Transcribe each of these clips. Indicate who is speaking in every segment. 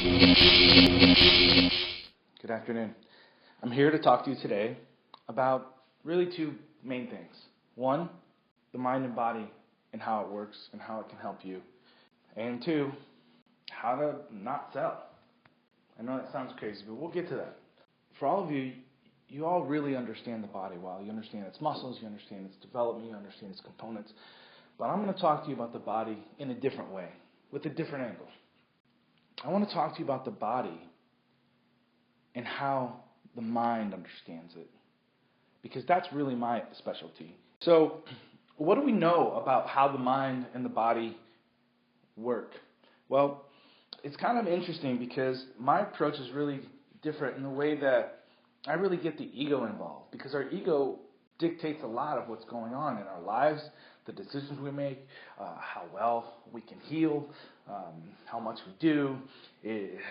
Speaker 1: Good afternoon. I'm here to talk to you today about really two main things. One, the mind and body and how it works and how it can help you. And two, how to not sell. I know that sounds crazy, but we'll get to that. For all of you, you all really understand the body well. You understand its muscles, you understand its development, you understand its components. But I'm going to talk to you about the body in a different way, with a different angle. I want to talk to you about the body and how the mind understands it, because that's really my specialty. So, what do we know about how the mind and the body work? Well, it's kind of interesting because my approach is really different in the way that I really get the ego involved, because our ego dictates a lot of what's going on in our lives, the decisions we make, how well we can heal, how much we do,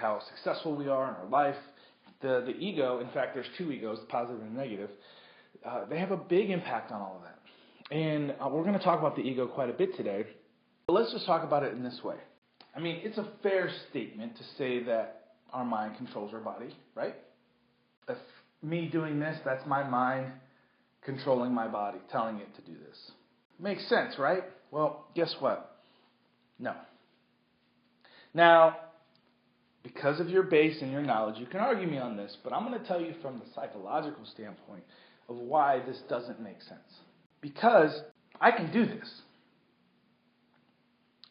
Speaker 1: how successful we are in our life. The ego, in fact, there's two egos, positive and negative. They have a big impact on all of that. And we're going to talk about the ego quite a bit today. But let's just talk about it in this way. I mean, it's a fair statement to say that our mind controls our body, right? If me doing this, that's my mind controlling my body, telling it to do this. Makes sense, right? Well, guess what? No. Now, because of your base and your knowledge, you can argue me on this, but I'm going to tell you from the psychological standpoint of why this doesn't make sense. Because I can do this.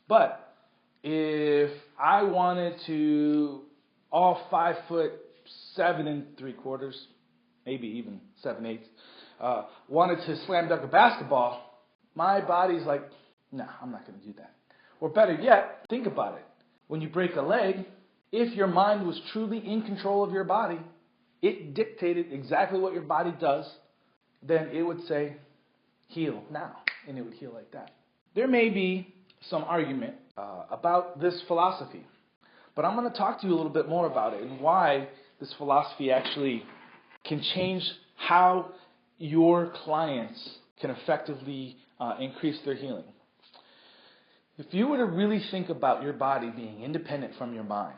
Speaker 1: But if I wanted to, all 5'7" 3/4", maybe even 7/8, wanted to slam dunk a basketball, my body's like, nah, I'm not going to do that. Or better yet, think about it. When you break a leg, if your mind was truly in control of your body, it dictated exactly what your body does, then it would say, heal now, and it would heal like that. There may be some argument about this philosophy, but I'm going to talk to you a little bit more about it and why this philosophy actually can change how your clients can effectively increase their healing. If you were to really think about your body being independent from your mind,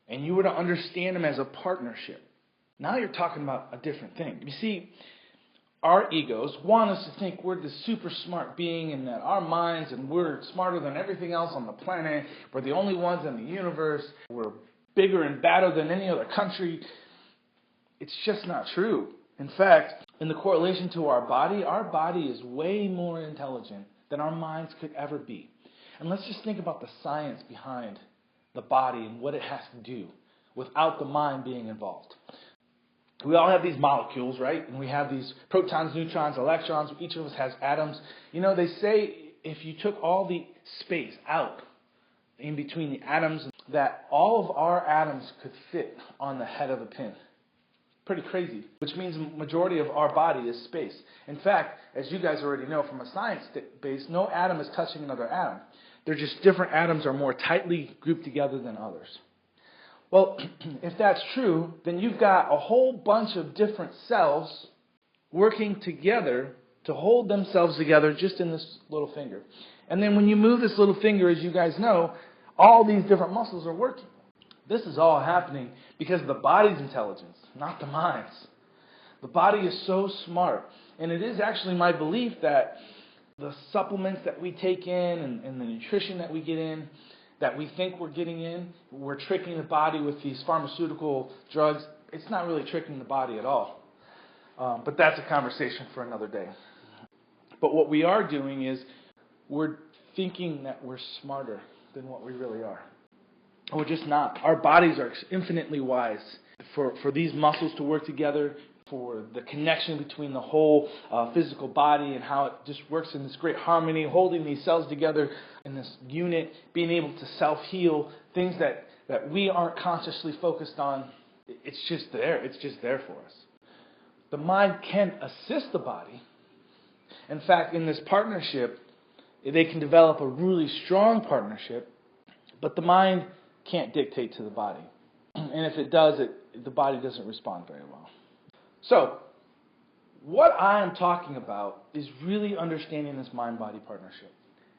Speaker 1: and you were to understand them as a partnership, now you're talking about a different thing. You see, our egos want us to think we're the super smart being and that our minds and we're smarter than everything else on the planet. We're the only ones in the universe. We're bigger and badder than any other country. It's just not true. In fact, in the correlation to our body is way more intelligent than our minds could ever be. And let's just think about the science behind the body and what it has to do without the mind being involved. We all have these molecules, right? And we have these protons, neutrons, electrons. Each of us has atoms. You know, they say if you took all the space out in between the atoms, that all of our atoms could fit on the head of a pin. Pretty crazy, which means the majority of our body is space. In fact, as you guys already know from a science base, no atom is touching another atom. They're just different atoms are more tightly grouped together than others. Well, if that's true, then you've got a whole bunch of different cells working together to hold themselves together just in this little finger. And then when you move this little finger, as you guys know, all these different muscles are working. This is all happening because of the body's intelligence, not the mind's. The body is so smart. And it is actually my belief that the supplements that we take in and the nutrition that we get in, that we think we're getting in, we're tricking the body with these pharmaceutical drugs. It's not really tricking the body at all. But that's a conversation for another day. But what we are doing is we're thinking that we're smarter than what we really are. We're just not. Our bodies are infinitely wise. For these muscles to work together, for the connection between the whole physical body and how it just works in this great harmony, holding these cells together in this unit, being able to self-heal, things that we aren't consciously focused on, it's just there. It's just there for us. The mind can assist the body. In fact, in this partnership, they can develop a really strong partnership, but the mind can't dictate to the body. And if it does, the body doesn't respond very well. So, what I am talking about is really understanding this mind-body partnership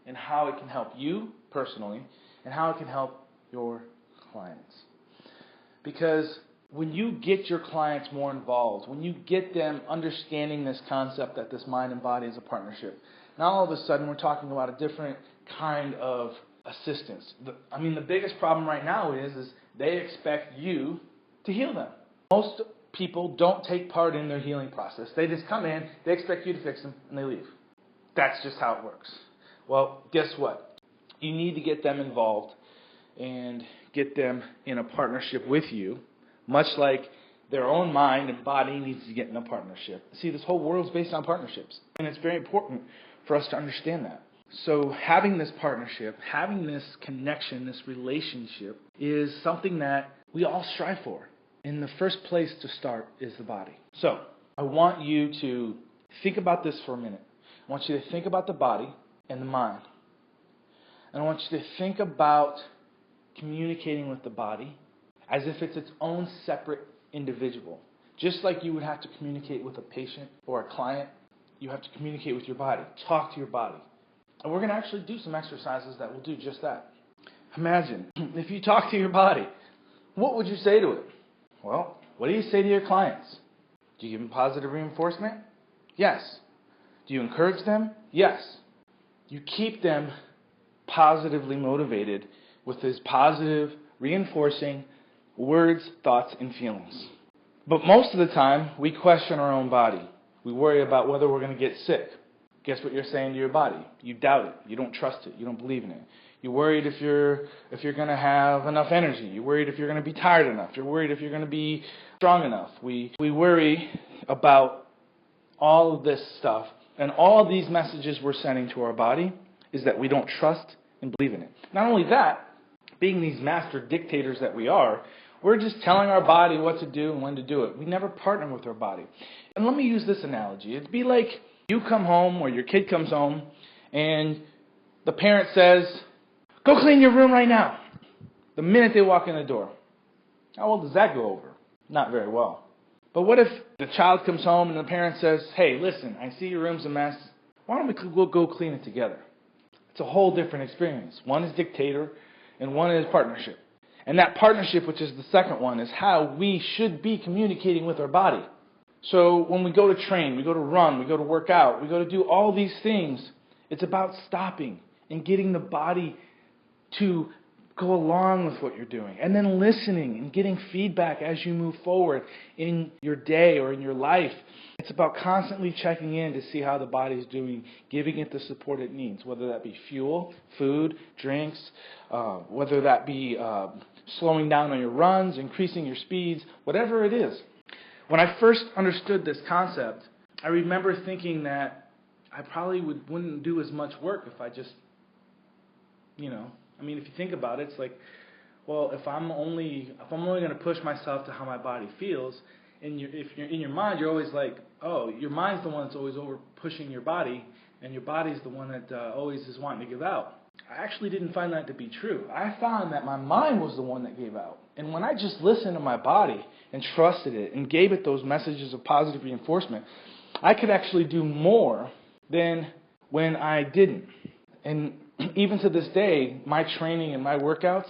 Speaker 1: and how it can help you personally and how it can help your clients. Because when you get your clients more involved, when you get them understanding this concept that this mind and body is a partnership, now all of a sudden we're talking about a different kind of assistance. The biggest problem right now is they expect you to heal them. Most people don't take part in their healing process. They just come in, they expect you to fix them, and they leave. That's just how it works. Well, guess what? You need to get them involved and get them in a partnership with you, much like their own mind and body needs to get in a partnership. See, this whole world's based on partnerships, and it's very important for us to understand that. So having this partnership, having this connection, this relationship is something that we all strive for. And the first place to start is the body. So I want you to think about this for a minute. I want you to think about the body and the mind. And I want you to think about communicating with the body as if it's its own separate individual. Just like you would have to communicate with a patient or a client, you have to communicate with your body. Talk to your body. And we're going to actually do some exercises that will do just that. Imagine, if you talk to your body, what would you say to it? Well, what do you say to your clients? Do you give them positive reinforcement? Yes. Do you encourage them? Yes. You keep them positively motivated with these positive, reinforcing words, thoughts, and feelings. But most of the time, we question our own body. We worry about whether we're going to get sick. Guess what you're saying to your body? You doubt it. You don't trust it. You don't believe in it. You're worried if you're going to have enough energy. You're worried if you're going to be tired enough. You're worried if you're going to be strong enough. We worry about all of this stuff. And all of these messages we're sending to our body is that we don't trust and believe in it. Not only that, being these master dictators that we are, we're just telling our body what to do and when to do it. We never partner with our body. And let me use this analogy. It'd be like you come home or your kid comes home and the parent says, "Go clean your room right now," the minute they walk in the door. How well does that go over? Not very well. But what if the child comes home and the parent says, "Hey, listen, I see your room's a mess. Why don't we go clean it together?" It's a whole different experience. One is dictator and one is partnership. And that partnership, which is the second one, is how we should be communicating with our body. So when we go to train, we go to run, we go to work out, we go to do all these things, it's about stopping and getting the body to go along with what you're doing. And then listening and getting feedback as you move forward in your day or in your life. It's about constantly checking in to see how the body's doing, giving it the support it needs, whether that be fuel, food, drinks, whether that be slowing down on your runs, increasing your speeds, whatever it is. When I first understood this concept, I remember thinking that I probably wouldn't do as much work if I just, if you think about it, it's like, well, if I'm only going to push myself to how my body feels, and if you're in your mind, you're always like, oh, your mind's the one that's always over pushing your body, and your body's the one that always is wanting to give out. I actually didn't find that to be true. I found that my mind was the one that gave out. And when I just listened to my body and trusted it and gave it those messages of positive reinforcement, I could actually do more than when I didn't. And even to this day, my training and my workouts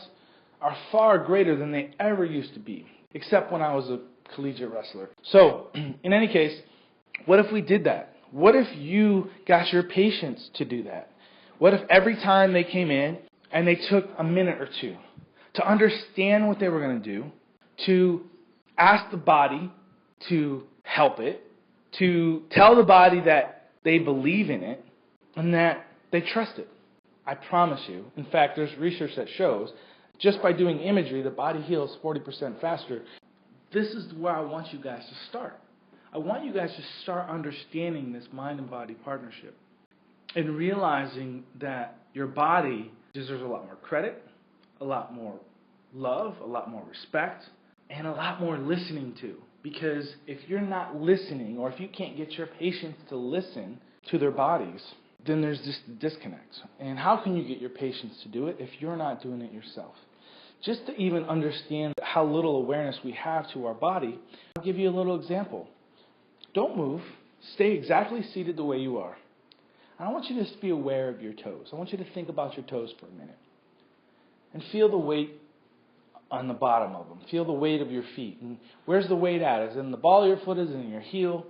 Speaker 1: are far greater than they ever used to be, except when I was a collegiate wrestler. So, in any case, what if we did that? What if you got your patients to do that? What if every time they came in and they took a minute or two to understand what they were going to do, to ask the body to help it, to tell the body that they believe in it and that they trust it? I promise you. In fact, there's research that shows just by doing imagery, the body heals 40% faster. This is where I want you guys to start. I want you guys to start understanding this mind and body partnership and realizing that your body deserves a lot more credit, a lot more love, a lot more respect, and a lot more listening to. Because if you're not listening, or if you can't get your patients to listen to their bodies, then there's this disconnect. And how can you get your patients to do it if you're not doing it yourself? Just to even understand how little awareness we have to our body, I'll give you a little example. Don't move. Stay exactly seated the way you are. And I want you to just be aware of your toes. I want you to think about your toes for a minute. And feel the weight on the bottom of them. Feel the weight of your feet. And where's the weight at? Is it in the ball of your foot? Is it in your heel?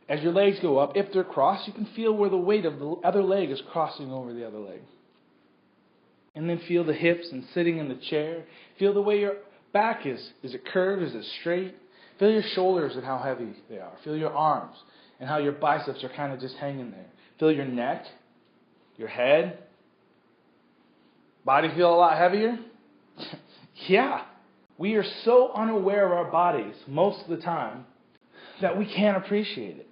Speaker 1: As your legs go up, if they're crossed, you can feel where the weight of the other leg is crossing over the other leg. And then feel the hips and sitting in the chair. Feel the way your back is. Is it curved? Is it straight? Feel your shoulders and how heavy they are. Feel your arms and how your biceps are kind of just hanging there. Feel your neck, your head. Body feel a lot heavier? Yeah. We are so unaware of our bodies most of the time that we can't appreciate it.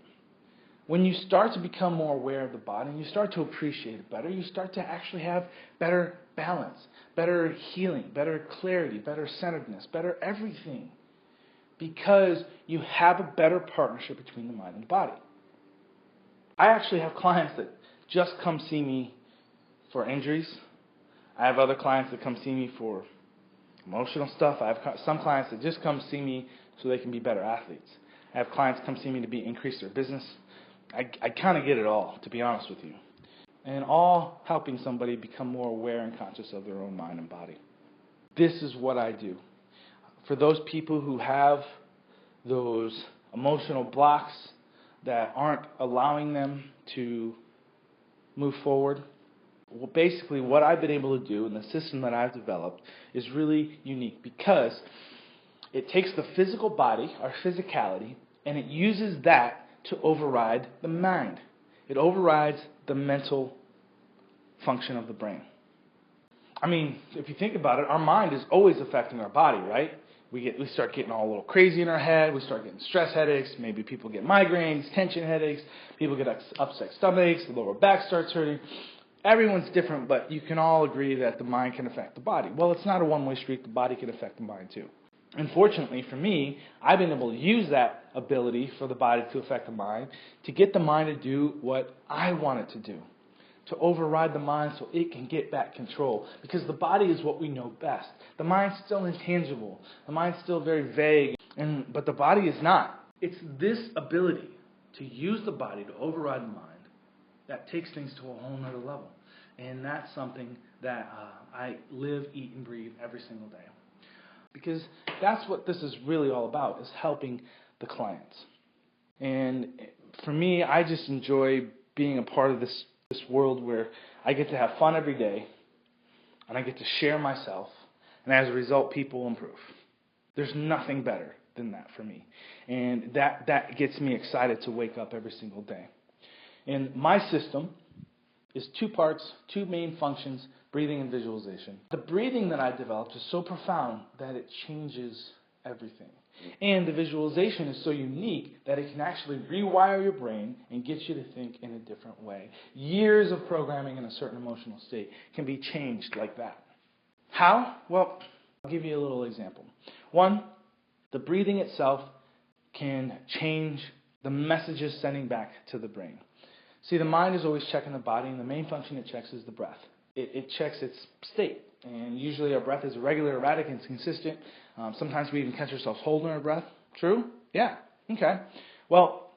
Speaker 1: When you start to become more aware of the body and you start to appreciate it better, you start to actually have better balance, better healing, better clarity, better centeredness, better everything. Because you have a better partnership between the mind and the body. I actually have clients that just come see me for injuries. I have other clients that come see me for emotional stuff. I have some clients that just come see me so they can be better athletes. I have clients come see me to increase their business. I kind of get it all, to be honest with you. And all helping somebody become more aware and conscious of their own mind and body. This is what I do. For those people who have those emotional blocks that aren't allowing them to move forward, well, basically what I've been able to do and the system that I've developed is really unique because it takes the physical body, our physicality, and it uses that to override the mind. It overrides the mental function of the brain. I mean, if you think about it, our mind is always affecting our body, right? We start getting all a little crazy in our head. We start getting stress headaches. Maybe people get migraines, tension headaches. People get upset stomachs. The lower back starts hurting. Everyone's different, but you can all agree that the mind can affect the body. Well, it's not a one-way street. The body can affect the mind too. Unfortunately for me, I've been able to use that ability for the body to affect the mind to get the mind to do what I want it to do, to override the mind so it can get back control. Because the body is what we know best. The mind's still intangible. The mind's still very vague, but the body is not. It's this ability to use the body to override the mind that takes things to a whole nother level. And that's something that I live, eat, and breathe every single day. Because that's what this is really all about, is helping the clients. And for me, I just enjoy being a part of this world where I get to have fun every day, and I get to share myself, and as a result, people improve. There's nothing better than that for me. And that gets me excited to wake up every single day. And my system is two parts, two main functions, breathing and visualization. The breathing that I developed is so profound that it changes everything. And the visualization is so unique that it can actually rewire your brain and get you to think in a different way. Years of programming in a certain emotional state can be changed like that. How? Well, I'll give you a little example. One, the breathing itself can change the messages sending back to the brain. See, the mind is always checking the body, and the main function it checks is the breath. It checks its state, and usually our breath is irregular, erratic, and consistent. Sometimes we even catch ourselves holding our breath. True? Yeah. Okay. Well,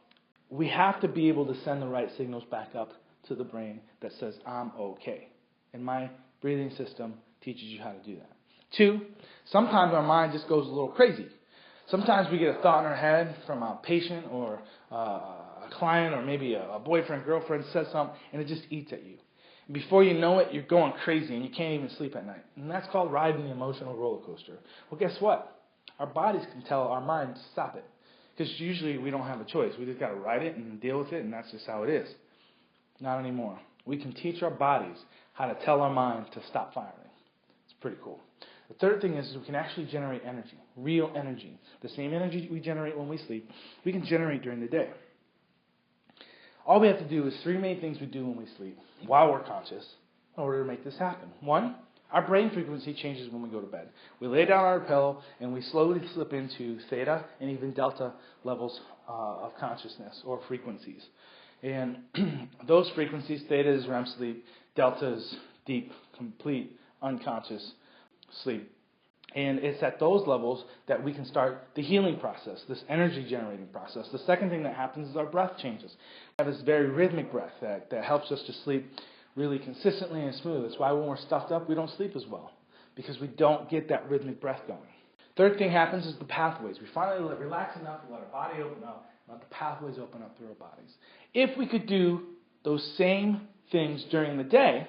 Speaker 1: we have to be able to send the right signals back up to the brain that says, I'm okay. And my breathing system teaches you how to do that. Two, sometimes our mind just goes a little crazy. Sometimes we get a thought in our head from a patient or a client or maybe a boyfriend, girlfriend says something, and it just eats at you. And before you know it, you're going crazy and you can't even sleep at night. And that's called riding the emotional roller coaster. Well, guess what? Our bodies can tell our mind to stop it. Because usually we don't have a choice. We just got to ride it and deal with it, and that's just how it is. Not anymore. We can teach our bodies how to tell our mind to stop firing. It's pretty cool. The third thing is we can actually generate energy, real energy. The same energy we generate when we sleep, we can generate during the day. All we have to do is three main things we do when we sleep while we're conscious in order to make this happen. One, our brain frequency changes when we go to bed. We lay down on our pillow and we slowly slip into theta and even delta levels of consciousness or frequencies. And those frequencies, theta is REM sleep, delta is deep, complete, unconscious sleep. And it's at those levels that we can start the healing process, this energy generating process. The second thing that happens is our breath changes. We have this very rhythmic breath that helps us to sleep really consistently and smooth. That's why when we're stuffed up, we don't sleep as well, because we don't get that rhythmic breath going. Third thing happens is the pathways. We finally relax enough to let our body open up, let the pathways open up through our bodies. If we could do those same things during the day,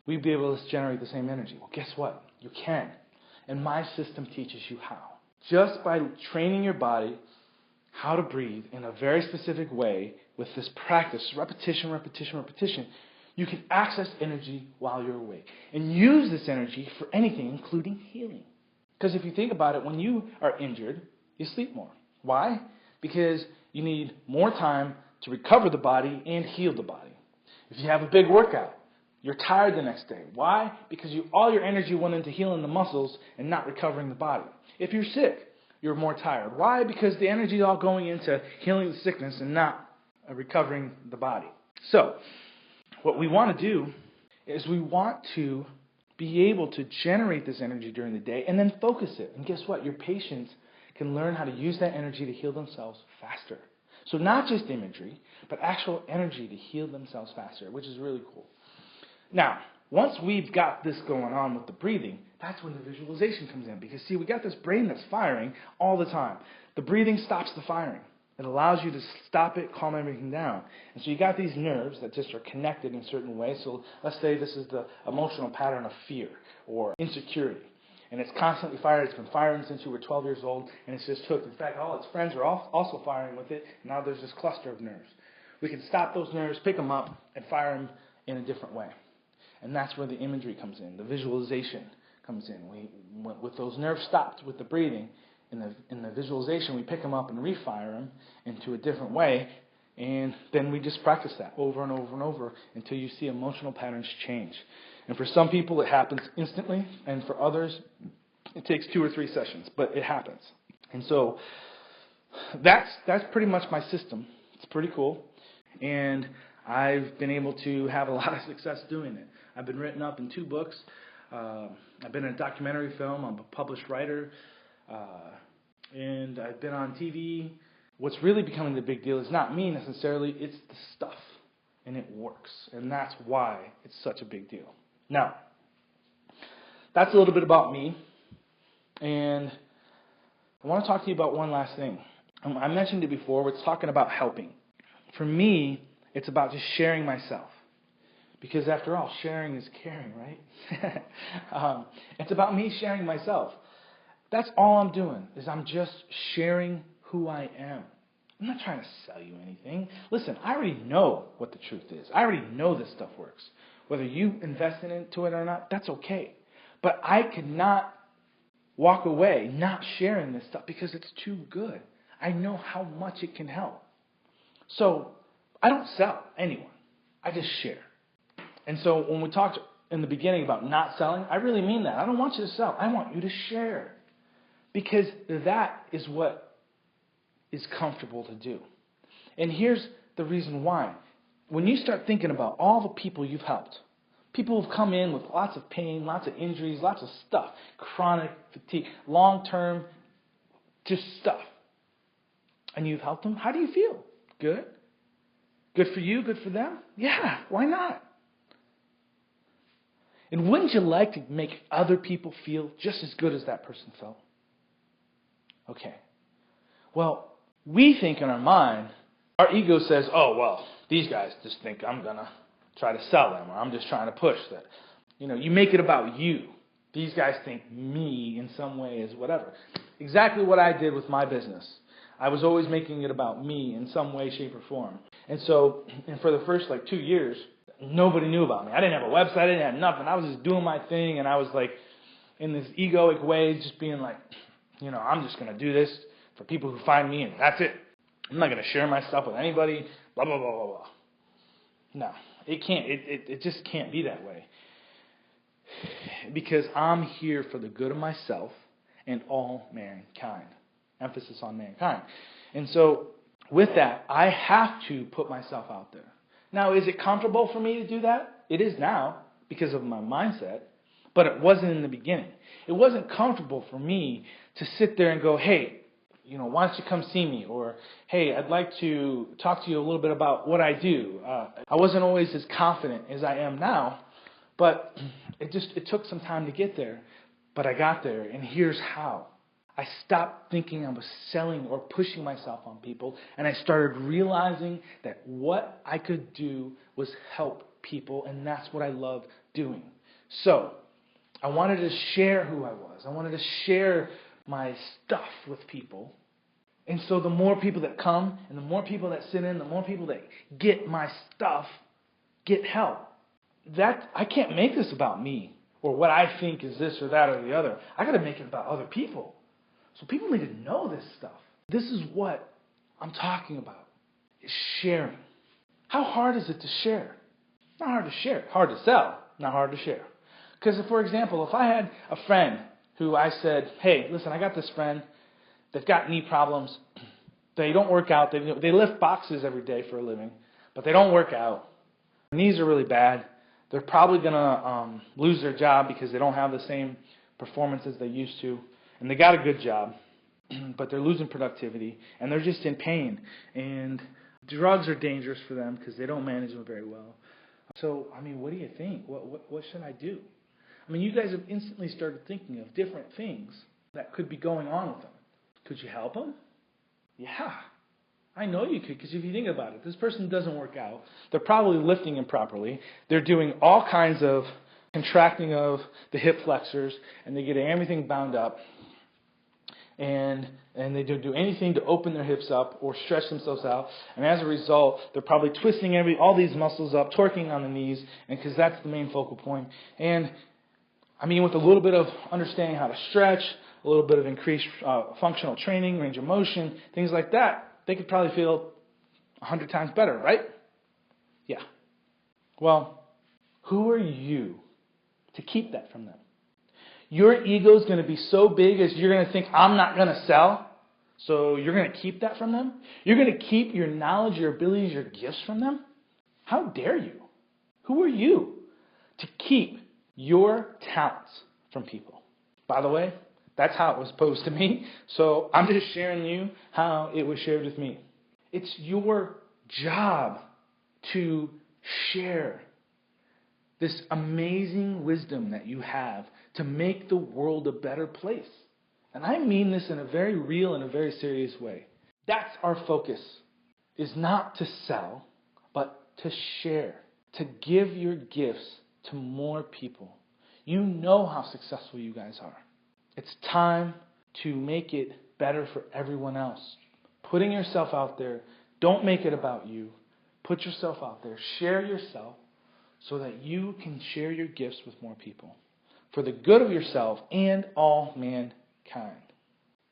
Speaker 1: we'd be able to generate the same energy. Well, guess what? You can. And my system teaches you how. Just by training your body how to breathe in a very specific way with this practice, repetition, you can access energy while you're awake and use this energy for anything, including healing. Because if you think about it, when you are injured, you sleep more. Why? Because you need more time to recover the body and heal the body. If you have a big workout, you're tired the next day. Why? Because all your energy went into healing the muscles and not recovering the body. If you're sick, you're more tired. Why? Because the energy is all going into healing the sickness and not recovering the body. So, what we want to do is we want to be able to generate this energy during the day and then focus it. And guess what? Your patients can learn how to use that energy to heal themselves faster. So not just imagery, but actual energy to heal themselves faster, which is really cool. Now, once we've got this going on with the breathing, that's when the visualization comes in. Because, see, we got this brain that's firing all the time. The breathing stops the firing. It allows you to stop it, calm everything down. And so you got these nerves that just are connected in certain ways. So let's say this is the emotional pattern of fear or insecurity. And it's constantly fired. It's been firing since you were 12 years old, and it's just hooked. In fact, all its friends are also firing with it. And now there's this cluster of nerves. We can stop those nerves, pick them up, and fire them in a different way. And that's where the imagery comes in, the visualization comes in. With those nerves stopped with the breathing, in the visualization, we pick them up and refire them into a different way, and then we just practice that over and over and over until you see emotional patterns change. And for some people, it happens instantly, and for others, it takes 2 or 3 sessions, but it happens. And so that's pretty much my system. It's pretty cool, and I've been able to have a lot of success doing it. I've been written up in 2 books. I've been in a documentary film. I'm a published writer. And I've been on TV. What's really becoming the big deal is not me necessarily, it's the stuff. And it works. And that's why it's such a big deal. Now, that's a little bit about me. And I want to talk to you about one last thing. I mentioned it before. We're talking about helping. For me, it's about just sharing myself. Because after all, sharing is caring, right? It's about me sharing myself. That's all I'm doing, is I'm just sharing who I am. I'm not trying to sell you anything. Listen, I already know what the truth is. I already know this stuff works. Whether you invest into it or not, that's okay. But I could not walk away not sharing this stuff because it's too good. I know how much it can help. So I don't sell anyone. I just share. And so when we talked in the beginning about not selling, I really mean that. I don't want you to sell. I want you to share. Because that is what is comfortable to do. And here's the reason why. When you start thinking about all the people you've helped, people who've come in with lots of pain, lots of injuries, lots of stuff, chronic fatigue, long-term, just stuff, and you've helped them, how do you feel? Good? Good for you? Good for them? Yeah, why not? And wouldn't you like to make other people feel just as good as that person felt? Okay. Well, we think in our mind, our ego says, oh, well, these guys just think I'm going to try to sell them, or I'm just trying to push that. You make it about you. These guys think me in some way is whatever. Exactly what I did with my business. I was always making it about me in some way, shape, or form. And for the first 2 years, nobody knew about me. I didn't have a website. I didn't have nothing. I was just doing my thing, and I was in this egoic way, just being I'm just going to do this for people who find me, and that's it. I'm not going to share my stuff with anybody, blah, blah, blah, blah, blah. No, it can't. It just can't be that way. Because I'm here for the good of myself and all mankind. Emphasis on mankind. And so, with that, I have to put myself out there. Now, is it comfortable for me to do that? It is now, because of my mindset. But it wasn't in the beginning. It wasn't comfortable for me to sit there and go, hey, why don't you come see me? Or, hey, I'd like to talk to you a little bit about what I do. I wasn't always as confident as I am now But it took some time to get there. But I got there, and here's how. I stopped thinking I was selling or pushing myself on people, and I started realizing that what I could do was help people, and that's what I love doing. So, I wanted to share who I was. I wanted to share my stuff with people. And so the more people that come, and the more people that sit in, the more people that get my stuff, get help. I can't make this about me, or what I think is this or that or the other. I got to make it about other people. So people need to know this stuff. This is what I'm talking about, is sharing. How hard is it to share? Not hard to share. Hard to sell, not hard to share. Because, for example, if I had a friend who I said, hey, listen, I got this friend. They've got knee problems. They don't work out. They lift boxes every day for a living, but they don't work out. Their knees are really bad. They're probably going to lose their job because they don't have the same performance as they used to. And they got a good job, but they're losing productivity, and they're just in pain. And drugs are dangerous for them because they don't manage them very well. So, what do you think? What should I do? You guys have instantly started thinking of different things that could be going on with them. Could you help them? Yeah, I know you could, because if you think about it, this person doesn't work out. They're probably lifting improperly. They're doing all kinds of contracting of the hip flexors, and they get everything bound up. And they don't do anything to open their hips up or stretch themselves out. And as a result, they're probably twisting all these muscles up, torquing on the knees, because that's the main focal point. And, with a little bit of understanding how to stretch, a little bit of increased functional training, range of motion, things like that, they could probably feel 100 times better, right? Yeah. Well, who are you to keep that from them? Your ego is going to be so big as you're going to think, I'm not going to sell, so you're going to keep that from them? You're going to keep your knowledge, your abilities, your gifts from them? How dare you? Who are you to keep your talents from people? By the way, that's how it was posed to me, so I'm just sharing you how it was shared with me. It's your job to share this amazing wisdom that you have to make the world a better place. And I mean this in a very real and a very serious way. That's our focus, is not to sell, but to share, to give your gifts to more people. You know how successful you guys are. It's time to make it better for everyone else. Putting yourself out there, don't make it about you. Put yourself out there, share yourself, so that you can share your gifts with more people for the good of yourself and all mankind.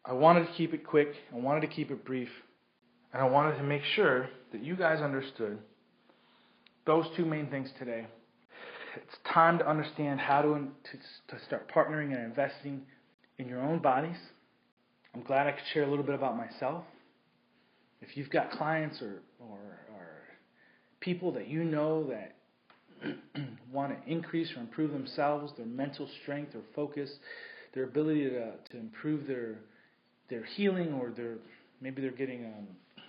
Speaker 1: I wanted to keep it quick. I wanted to keep it brief. And I wanted to make sure that you guys understood those two main things today. It's time to understand how to start partnering and investing in your own bodies. I'm glad I could share a little bit about myself. If you've got clients or people that you know that want to increase or improve themselves, their mental strength or focus, their ability to improve their healing, or maybe they're getting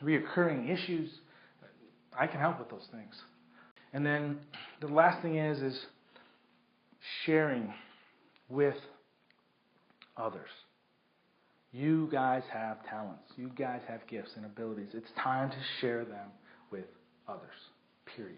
Speaker 1: reoccurring issues, I can help with those things. And then the last thing is sharing with others. You guys have talents. You guys have gifts and abilities. It's time to share them with others. Period.